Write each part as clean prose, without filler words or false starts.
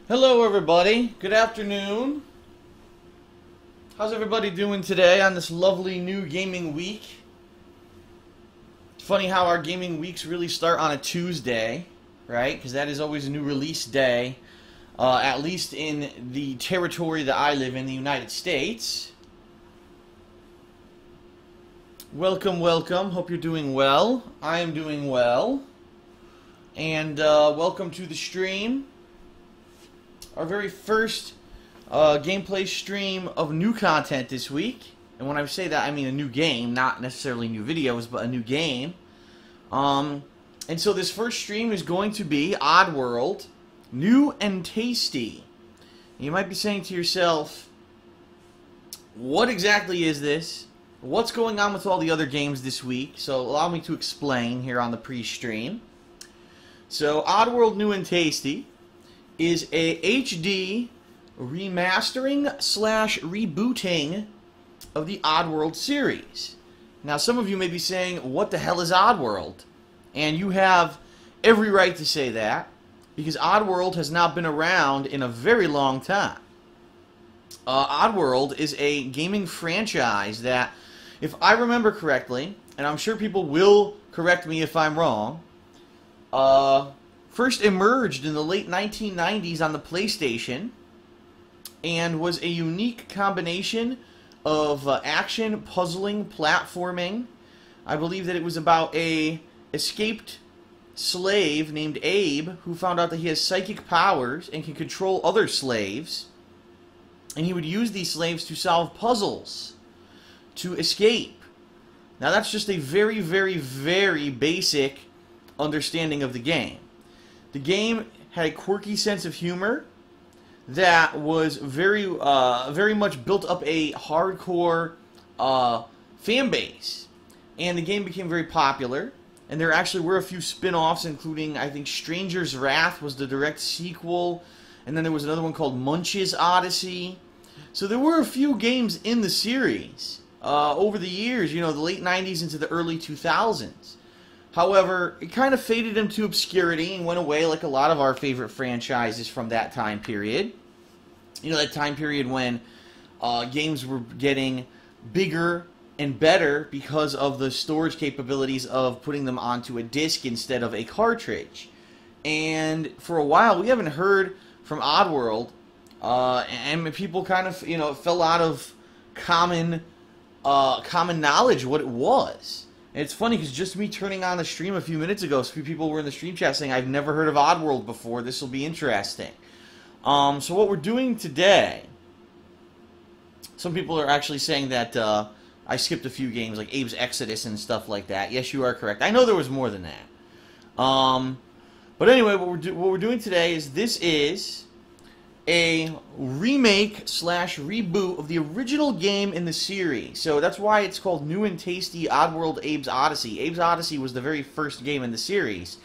Hello everybody, good afternoon. How's everybody doing today on this lovely new gaming week? It's funny how our gaming weeks really start on a Tuesday, right? Because that is always a new release day, at least in the territory that I live in, the United States. Welcome, welcome. Hope you're doing well. I am doing well. And welcome to the stream. Our very first gameplay stream of new content this week. And when I say that, I mean a new game, not necessarily new videos, but a new game. And so this first stream is going to be Oddworld, new and tasty. You might be saying to yourself, what exactly is this? What's going on with all the other games this week? So allow me to explain here on the pre-stream. So Oddworld New and Tasty is a HD remastering slash rebooting of the Oddworld series. Now some of you may be saying, what the hell is Oddworld? And you have every right to say that, because Oddworld has not been around in a very long time. Oddworld is a gaming franchise that, if I remember correctly, and I'm sure people will correct me if I'm wrong, first emerged in the late 1990s on the PlayStation and was a unique combination of action, puzzling, platforming. I believe that it was about a escaped slave named Abe who found out that he has psychic powers and can control other slaves, and he would use these slaves to solve puzzles to escape. Now that's just a very, very, very basic understanding of the game. The game had a quirky sense of humor that was very much built up a hardcore fan base. And the game became very popular. And there actually were a few spin-offs, including, I think, Stranger's Wrath was the direct sequel. And then there was another one called Munch's Odyssey. So there were a few games in the series over the years, you know, the late 90s into the early 2000s. However, it kind of faded into obscurity and went away like a lot of our favorite franchises from that time period. You know, that time period when games were getting bigger and better because of the storage capabilities of putting them onto a disc instead of a cartridge. And for a while, we haven't heard from Oddworld, and people kind of, you know, it fell out of common knowledge what it was. And it's funny because just me turning on the stream a few minutes ago, a few people were in the stream chat saying, I've never heard of Oddworld before, this will be interesting. So what we're doing today, some people are actually saying that I skipped a few games like Abe's Exodus and stuff like that. Yes, you are correct. I know there was more than that. But anyway, what we're doing today is this is a remake slash reboot of the original game in the series. So that's why it's called New and Tasty Oddworld Abe's Odyssey. Abe's Odyssey was the very first game in the series.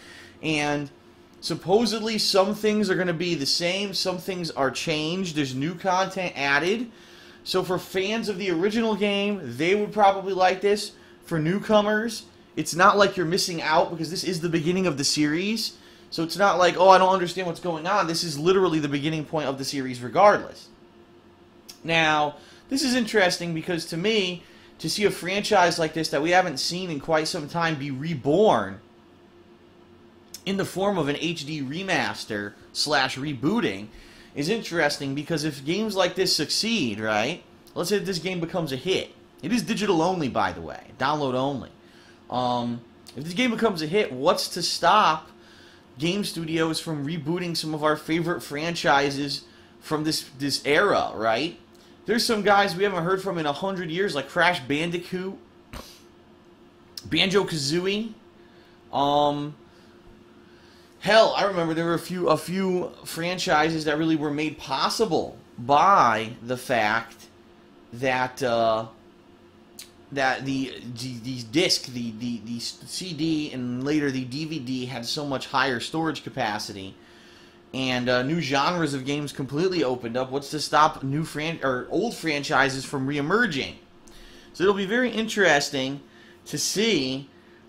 And supposedly some things are going to be the same, some things are changed, there's new content added. So for fans of the original game, they would probably like this. For newcomers, it's not like you're missing out because this is the beginning of the series. So it's not like, oh, I don't understand what's going on. This is literally the beginning point of the series regardless. Now, this is interesting because to me, to see a franchise like this that we haven't seen in quite some time be reborn in the form of an HD remaster slash rebooting is interesting, because if games like this succeed, right? Let's say that this game becomes a hit. It is digital only, by the way. Download only. If this game becomes a hit, what's to stop game studios from rebooting some of our favorite franchises from this era, right? There's some guys we haven't heard from in 100 years, like Crash Bandicoot, Banjo-Kazooie. Hell, I remember there were a few franchises that really were made possible by the fact that that the disc, the CD, and later the DVD had so much higher storage capacity, and new genres of games completely opened up. What's to stop new old franchises from reemerging? So it'll be very interesting to see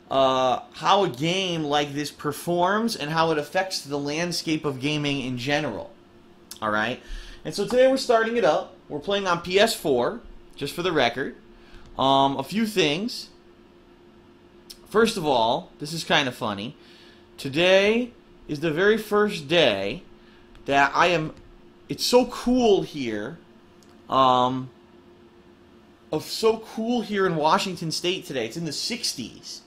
how a game like this performs and how it affects the landscape of gaming in general. All right? And so today we're starting it up. We're playing on PS4, just for the record. A few things. First of all, this is kind of funny. Today is the very first day that it's so cool here. So cool here in Washington State today. It's in the 60s.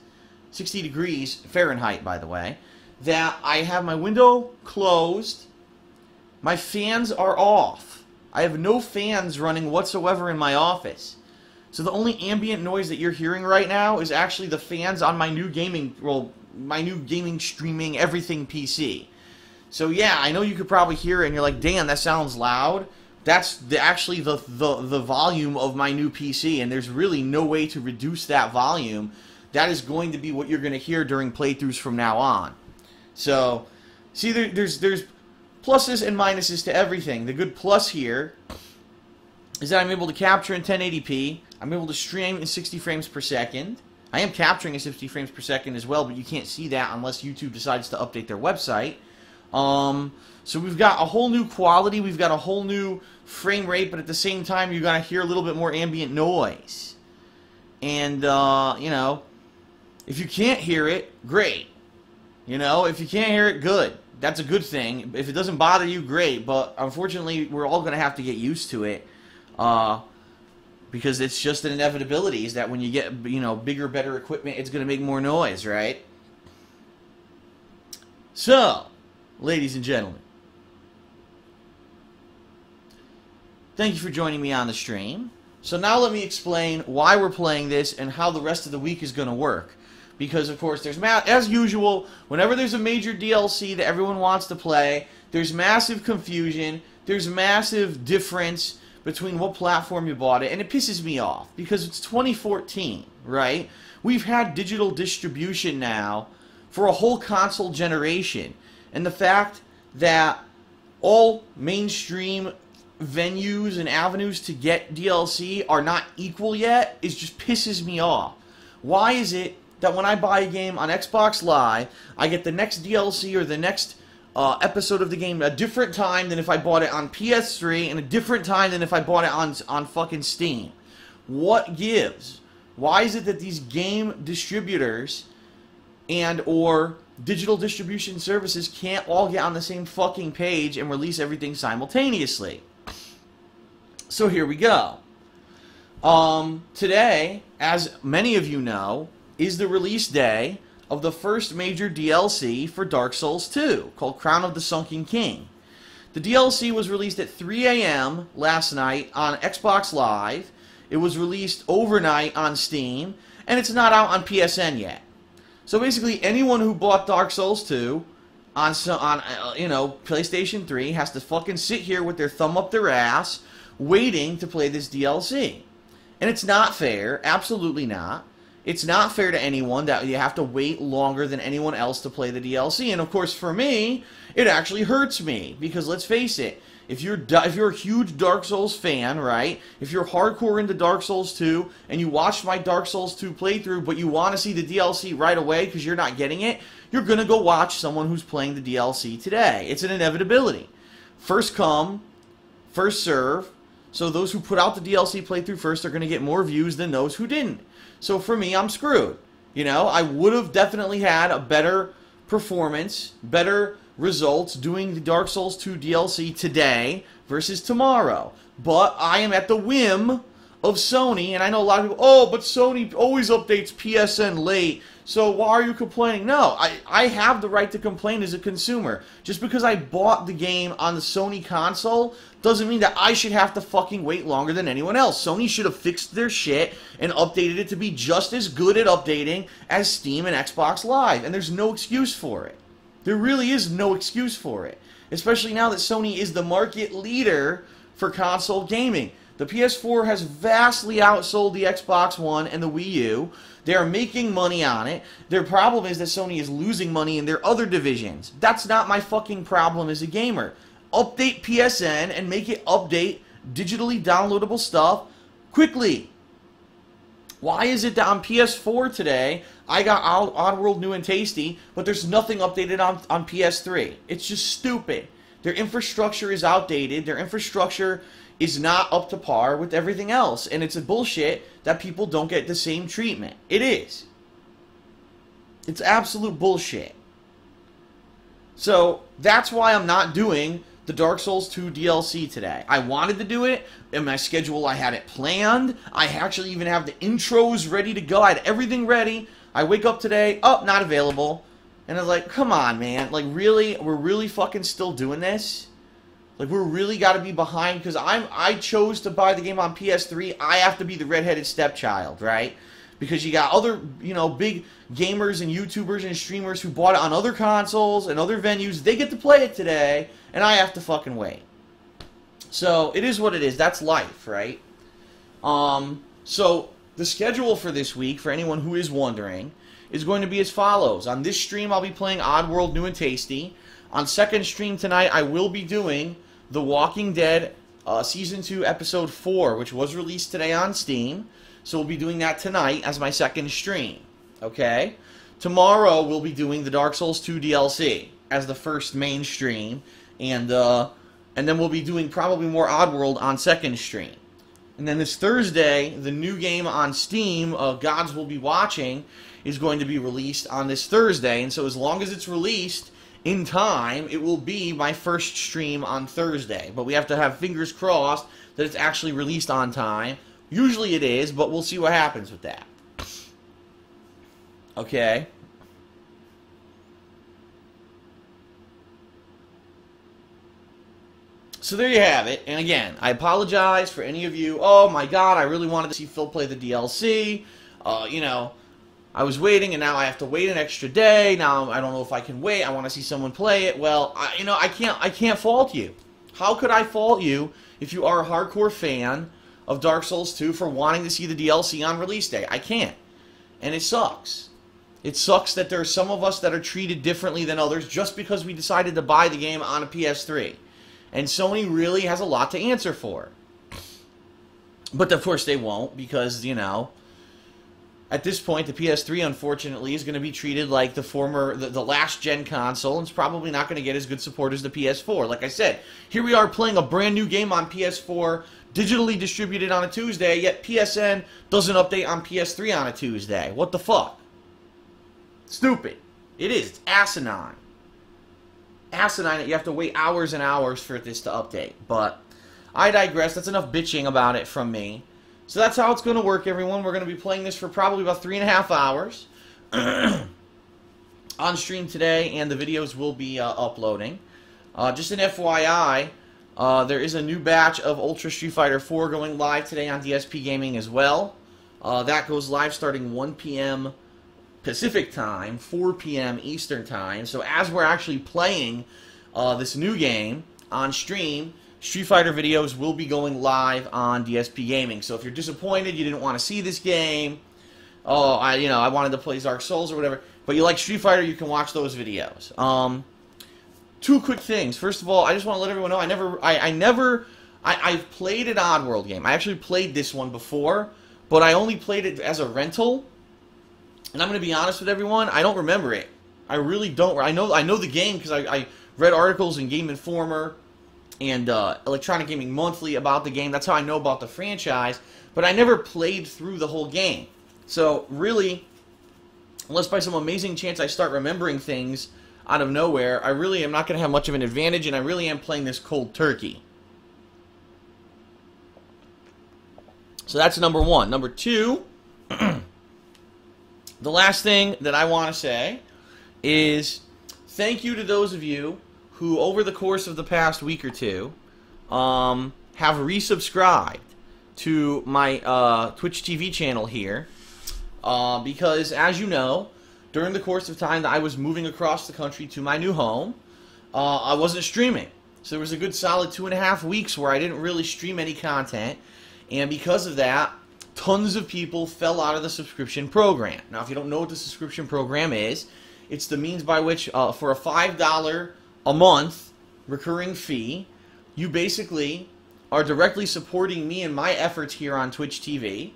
60 degrees Fahrenheit, by the way. That I have my window closed. My fans are off. I have no fans running whatsoever in my office. So the only ambient noise that you're hearing right now is actually the fans on my new gaming, streaming, everything PC. So yeah, I know you could probably hear it and you're like, damn, that sounds loud. That's actually the volume of my new PC, and there's really no way to reduce that volume. That is going to be what you're going to hear during playthroughs from now on. So, see, there's pluses and minuses to everything. The good plus here is that I'm able to capture in 1080p. I'm able to stream in 60 frames per second. I am capturing at 60 frames per second as well, but you can't see that unless YouTube decides to update their website. So we've got a whole new quality, we've got a whole new frame rate, but at the same time you're going to hear a little bit more ambient noise. And, you know, if you can't hear it, great. You know, if you can't hear it, good. That's a good thing. If it doesn't bother you, great. But unfortunately, we're all going to have to get used to it. Because it's just an inevitability is that when you get, you know, bigger, better equipment, it's going to make more noise, right? So, ladies and gentlemen, thank you for joining me on the stream. So now let me explain why we're playing this and how the rest of the week is going to work. Because, of course, as usual, whenever there's a major DLC that everyone wants to play, there's massive confusion, there's massive difference between what platform you bought it, and it pisses me off because it's 2014, right? We've had digital distribution now for a whole console generation, and the fact that all mainstream venues and avenues to get DLC are not equal yet is just pisses me off. Why is it that when I buy a game on Xbox Live, I get the next DLC or the next episode of the game a different time than if I bought it on PS3 and a different time than if I bought it on fucking Steam? What gives? Why is it that these game distributors and or digital distribution services can't all get on the same fucking page and release everything simultaneously? So here we go. Today, as many of you know, is the release day of the first major DLC for Dark Souls 2, called Crown of the Sunken King. The DLC was released at 3 a.m. last night on Xbox Live. It was released overnight on Steam, and it's not out on PSN yet. So basically, anyone who bought Dark Souls 2 on PlayStation 3 has to fucking sit here with their thumb up their ass, waiting to play this DLC. And it's not fair, absolutely not. It's not fair to anyone that you have to wait longer than anyone else to play the DLC. And of course, for me, it actually hurts me. Because let's face it, if you're a huge Dark Souls fan, right? If you're hardcore into Dark Souls 2, and you watched my Dark Souls 2 playthrough, but you want to see the DLC right away because you're not getting it, you're going to go watch someone who's playing the DLC today. It's an inevitability. First come, first serve. So those who put out the DLC playthrough first are going to get more views than those who didn't. So for me, I'm screwed. You know, I would have definitely had a better performance, better results doing the Dark Souls 2 DLC today versus tomorrow. But I am at the whim of Sony, and I know a lot of people, oh, but Sony always updates PSN late, so why are you complaining? No, I have the right to complain as a consumer. Just because I bought the game on the Sony console doesn't mean that I should have to fucking wait longer than anyone else. Sony should have fixed their shit and updated it to be just as good at updating as Steam and Xbox Live, and there's no excuse for it. There really is no excuse for it, especially now that Sony is the market leader for console gaming. The PS4 has vastly outsold the Xbox One and the Wii U. They are making money on it. Their problem is that Sony is losing money in their other divisions. That's not my fucking problem as a gamer. Update PSN and make it update digitally downloadable stuff quickly. Why is it that on PS4 today, I got Oddworld New and Tasty, but there's nothing updated on PS3? It's just stupid. Their infrastructure is outdated. Their infrastructure is not up to par with everything else. And it's a bullshit that people don't get the same treatment. It is. It's absolute bullshit. So, that's why I'm not doing the Dark Souls 2 DLC today. I wanted to do it. In my schedule, I had it planned. I actually even have the intros ready to go. I had everything ready. I wake up today, oh, not available. And I was like, come on, man. Like, really? We're really fucking still doing this? Like, we're really got to be behind? Because I chose to buy the game on PS3. I have to be the redheaded stepchild, right? Because you got other, you know, big gamers and YouTubers and streamers who bought it on other consoles and other venues. They get to play it today, and I have to fucking wait. So, it is what it is. That's life, right? So, the schedule for this week, for anyone who is wondering, is going to be as follows. On this stream, I'll be playing Oddworld New and Tasty. On second stream tonight, I will be doing The Walking Dead Season 2, Episode 4, which was released today on Steam. So we'll be doing that tonight as my second stream. Okay? Tomorrow, we'll be doing the Dark Souls 2 DLC as the first main stream. And then we'll be doing probably more Oddworld on second stream. And then this Thursday, the new game on Steam, Gods Will Be Watching, is going to be released on this Thursday. And so as long as it's released in time, it will be my first stream on Thursday. But we have to have fingers crossed that it's actually released on time. Usually it is, but we'll see what happens with that. Okay? So there you have it. And again, I apologize for any of you. Oh my god, I really wanted to see Phil play the DLC. You know, I was waiting and now I have to wait an extra day. Now I don't know if I can wait. I want to see someone play it. Well, you know, I can't fault you. How could I fault you if you are a hardcore fan of Dark Souls 2 for wanting to see the DLC on release day? I can't. And it sucks. It sucks that there are some of us that are treated differently than others just because we decided to buy the game on a PS3. And Sony really has a lot to answer for. But of course they won't, because, you know, at this point the PS3 unfortunately is going to be treated like the last gen console, and it's probably not going to get as good support as the PS4. Like I said, here we are playing a brand new game on PS4, digitally distributed on a Tuesday, yet PSN doesn't update on PS3 on a Tuesday. What the fuck? Stupid. It is. It's asinine. Asinine that you have to wait hours and hours for this to update. But I digress. That's enough bitching about it from me. So that's how it's going to work, everyone. We're going to be playing this for probably about 3.5 hours on stream today, and the videos will be uploading. Just an FYI, there is a new batch of Ultra Street Fighter 4 going live today on DSP Gaming as well. That goes live starting 1 p.m. Pacific time, 4 p.m. Eastern time. So as we're actually playing this new game on stream, Street Fighter videos will be going live on DSP Gaming. So if you're disappointed, you didn't want to see this game, oh, I wanted to play Dark Souls or whatever, but you like Street Fighter, you can watch those videos. Two quick things. First of all, I just want to let everyone know I've played an Oddworld game. I actually played this one before, but I only played it as a rental. And I'm going to be honest with everyone, I don't remember it. I really don't. I know the game because I read articles in Game Informer and Electronic Gaming Monthly about the game. That's how I know about the franchise. But I never played through the whole game. So really, unless by some amazing chance I start remembering things out of nowhere, I really am not going to have much of an advantage, and I really am playing this cold turkey. So that's number one. Number two, the last thing that I want to say is thank you to those of you who, over the course of the past week or two, have resubscribed to my Twitch TV channel here. Because, as you know, during the course of time that I was moving across the country to my new home, I wasn't streaming. So there was a good solid 2.5 weeks where I didn't really stream any content. And because of that, tons of people fell out of the subscription program. Now, if you don't know what the subscription program is, it's the means by which, for a $5 a month recurring fee, you basically are directly supporting me and my efforts here on Twitch TV,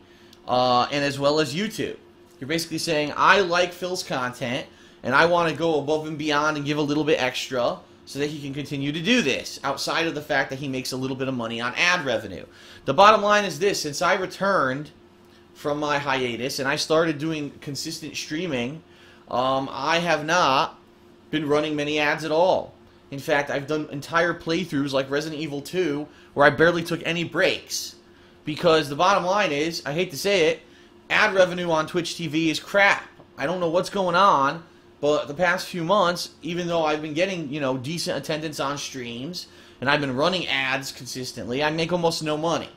and as well as YouTube. You're basically saying, I like Phil's content, and I want to go above and beyond and give a little bit extra so that he can continue to do this, outside of the fact that he makes a little bit of money on ad revenue. The bottom line is this: since I returned from my hiatus and I started doing consistent streaming, I have not been running many ads at all. In fact, I've done entire playthroughs like Resident Evil 2 where I barely took any breaks. Because the bottom line is, I hate to say it, ad revenue on Twitch TV is crap. I don't know what's going on, but the past few months, even though I've been getting, you know, decent attendance on streams, and I've been running ads consistently, I make almost no money.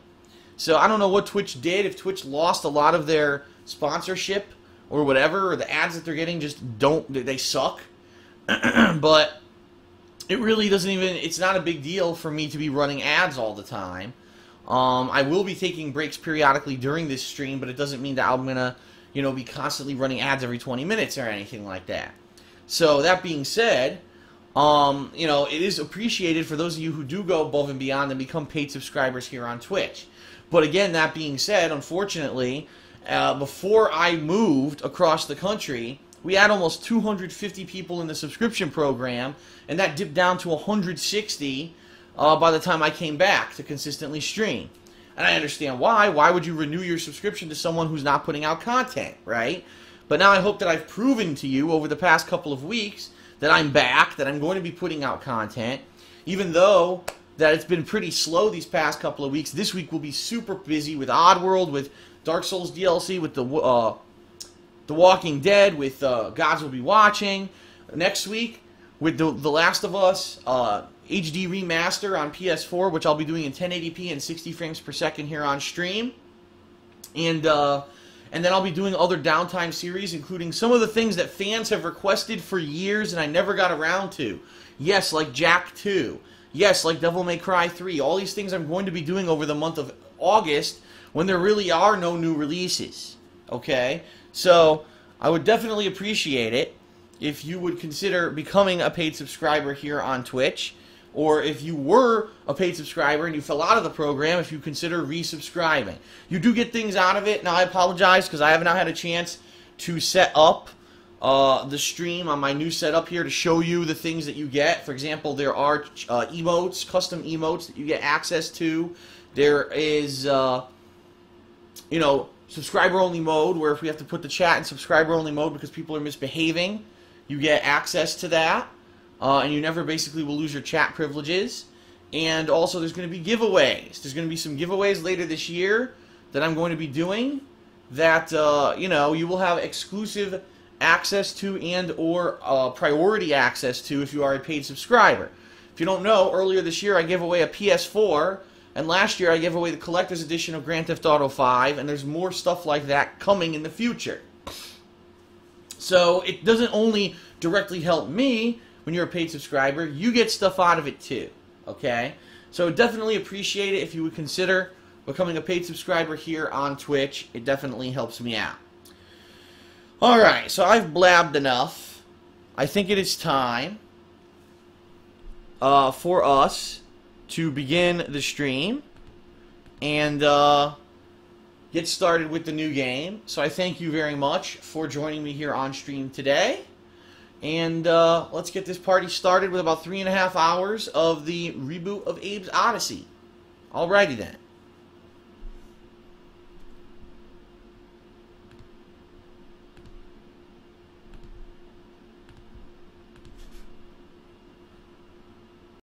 So I don't know what Twitch did, if Twitch lost a lot of their sponsorship or whatever, or the ads that they're getting just don't, they suck. But it really doesn't even, it's not a big deal for me to be running ads all the time. I will be taking breaks periodically during this stream, but it doesn't mean that I'm going to, you know, be constantly running ads every 20 minutes or anything like that. So that being said, you know, it is appreciated for those of you who do go above and beyond and become paid subscribers here on Twitch. But again, that being said, unfortunately, before I moved across the country, we had almost 250 people in the subscription program, and that dipped down to 160 by the time I came back to consistently stream. And I understand why. Why would you renew your subscription to someone who's not putting out content, right? But now I hope that I've proven to you over the past couple of weeks that I'm back, that I'm going to be putting out content, even though that it's been pretty slow these past couple of weeks. This week will be super busy with Oddworld, with Dark Souls DLC, with The Walking Dead, with Gods Will Be Watching. Next week, with The Last of Us HD Remaster on PS4, which I'll be doing in 1080p and 60 frames per second here on stream. And then I'll be doing other downtime series, including some of the things that fans have requested for years and I never got around to. Yes, like Jack 2. Yes, like Devil May Cry 3. All these things I'm going to be doing over the month of August when there really are no new releases. Okay? So, I would definitely appreciate it if you would consider becoming a paid subscriber here on Twitch. Or if you were a paid subscriber and you fell out of the program, if you consider resubscribing. You do get things out of it. Now, I apologize because I have not had a chance to set up the stream on my new setup here to show you the things that you get. For example, there are emotes, custom emotes that you get access to. There is, you know, subscriber-only mode, where if we have to put the chat in subscriber-only mode because people are misbehaving, you get access to that. And you never basically will lose your chat privileges. And also there's going to be giveaways. There's going to be some giveaways later this year that I'm going to be doing that, you know, you will have exclusive access to and or priority access to if you are a paid subscriber. If you don't know, earlier this year I gave away a PS4, and last year I gave away the collector's edition of Grand Theft Auto 5, and there's more stuff like that coming in the future. So it doesn't only directly help me. When you're a paid subscriber, you get stuff out of it too, okay? So definitely appreciate it if you would consider becoming a paid subscriber here on Twitch. It definitely helps me out. Alright, so I've blabbed enough. I think it is time for us to begin the stream and get started with the new game. So I thank you very much for joining me here on stream today. And let's get this party started with about 3.5 hours of the reboot of Abe's Odyssey. Alrighty then.